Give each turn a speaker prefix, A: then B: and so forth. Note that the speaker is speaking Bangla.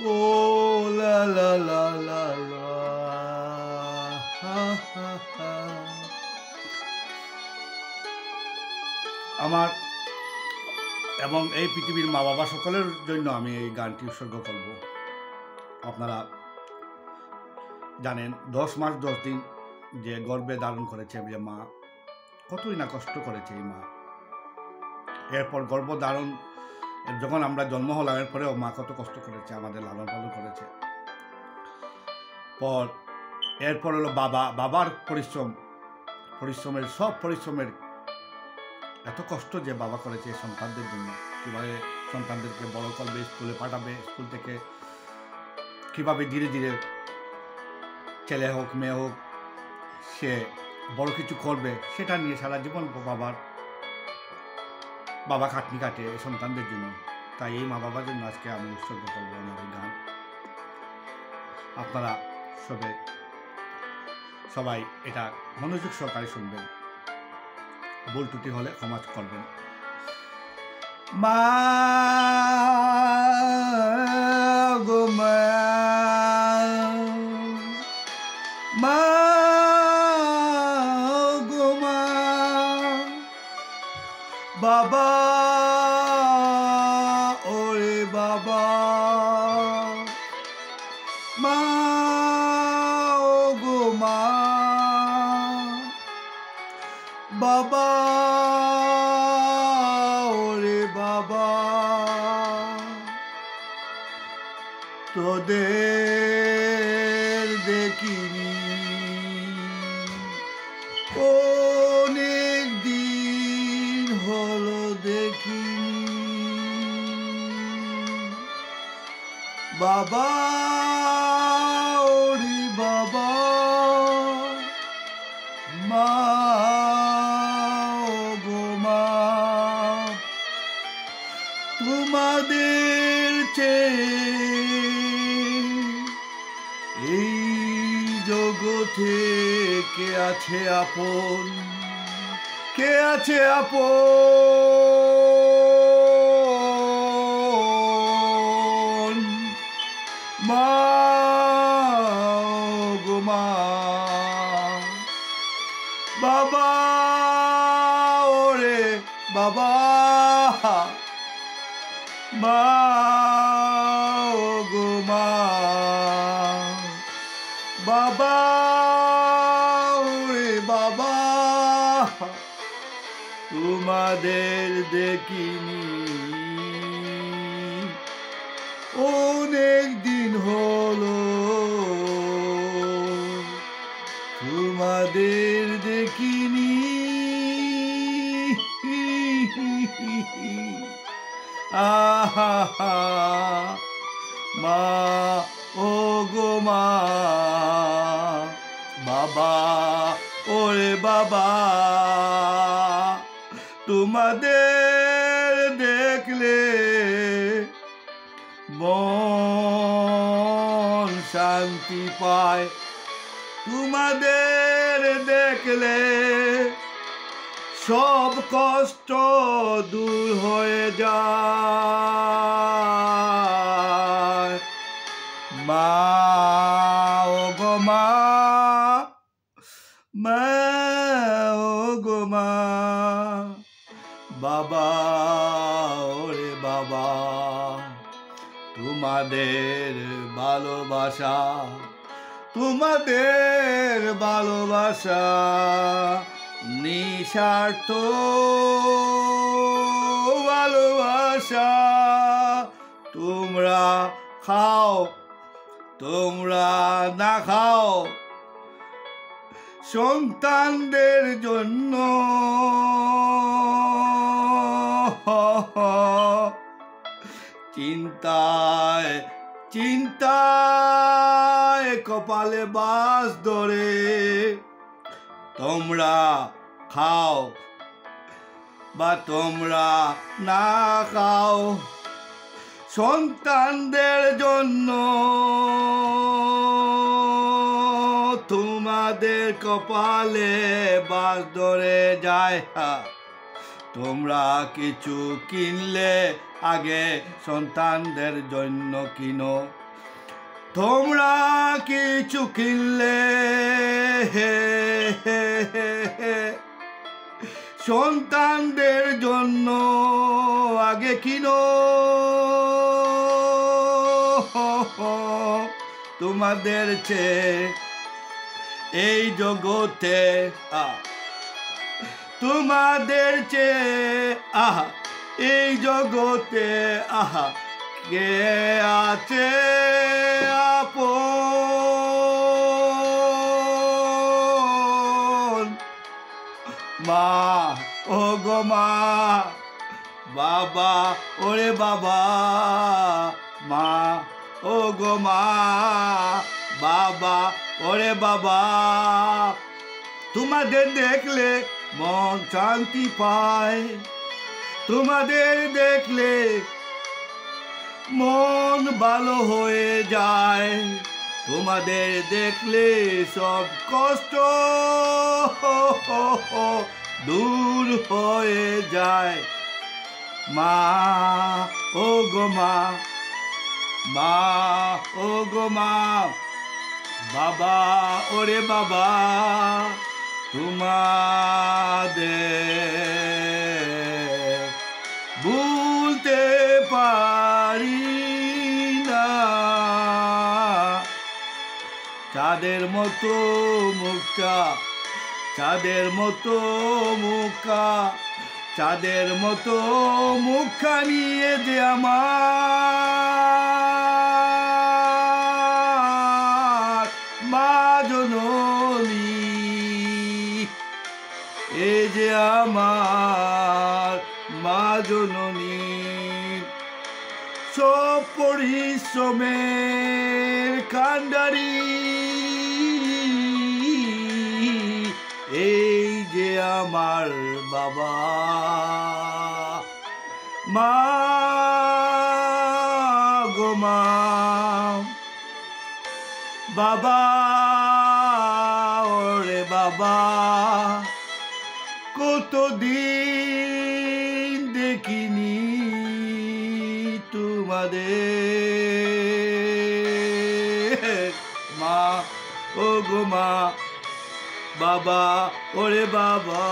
A: ও লা লা লা লা লা, হা হা হা। আমার এবং এই পৃথিবীর মা বাবা সকলের জন্য আমি এই গানটি উৎসর্গ করব। আপনারা জানেন 10 মাস 10 দিন যে গর্ভে ধারণ করেছে যে মা, কতই না কষ্ট করেছে এই মা। এরপর গর্ভধারণ যখন আমরা জন্ম হলাম, এরপরেও মা কত কষ্ট করেছে, আমাদের লালন পালন করেছে। এরপর হলো বাবার পরিশ্রমের সব পরিশ্রমের এত কষ্ট যে বাবা করেছে সন্তানদের জন্য, কীভাবে সন্তানদেরকে বড় করবে, স্কুলে পাঠাবে, স্কুল থেকে কীভাবে ধীরে ধীরে ছেলে হোক মেয়ে হোক সে বড় কিছু করবে, সেটা নিয়ে সারা জীবন বাবা খাটনি কাটে সন্তানদের জন্য। তাই এই মা বাবার জন্য আজকে আমি উৎসর্গ করবো আমার এই গান। আপনারা সবাই এটা মনোযোগ সহকারে শুনবেন, ভুল ত্রুটি হলে ক্ষমা করবেন। মা গো মা, মা গো মা, বাবা ওরে বাবা, মা গো মা, বাবা ওরে বাবা, তোদের দেখিনি অনেক দিন হলো দেখিনি, বাবা ওরে বাবা, মা গো মা, তোমাদের এই জগতে কে আছে আপন, কে আছে আপন, মা গো মা, বাবা ওরে বাবা, মা গো মা, বাবা ওরে বাবা, তোমাদের দেখিনি অনেক দিন হলো, তোমাদের দেখিনি, আহা মা ও গো মা, বাবা ওরে বাবা, তোমাদের দেখলে মন শান্তি পায়, তোমাদের দেখলে সব কষ্ট দূর হয়ে যায়, মা ও গো মা, মা ও গো মা, বাবা ওরে বাবা, তোমাদের ভালোবাসা, তোমাদের ভালোবাসা নিঃস্বার্থ ভালোবাসা, তোমরা খাও তোমরা না খাও সন্তানদের জন্য, চিন্তায় চিন্তায় কপালে বাস ধরে, তোমরা খাও বা তোমরা না খাও সন্তানদের জন্য, তোমাদের কপালে বাস ধরে যায়। তোমরা কিছু কিনলে আগে সন্তানদের জন্য কিনো, তোমরা কিছু কিনলে সন্তানদের জন্য আগে কিনো, তোমাদের চেয়ে এই জগতে তোমাদের চেয়ে এই জগতে কে আছে আপন? মা, ও গো মা, বাবা, ওরে বাবা, মা, ও গো মা, বাবা, ওরে বাবা, তোমাদের দেখলে মন শান্তি পায়, তোমাদের দেখলে মন ভালো হয়ে যায়, তোমাদের দেখলে সব কষ্ট দূর হয়ে যায়। মা, ও গো মা, মা, ও গো মা, বাবা, ওরে বাবা, তোমাদের ভুলতে পারি না। চাঁদের মতো মুখটা, চাঁদের মতো মুখা, চাঁদের মতো মুখা নিয়ে যে আমার মা জননী, এ যে আমার মা জননী, সব পরিশ্রমের কান্ডারি, এই যে আমার বাবা। মা গো মা, বাবা, ওরে বাবা, কতদিন দেখিনি তোমাদের। মা, ও গো মা, বাবা, ওরে বাবা।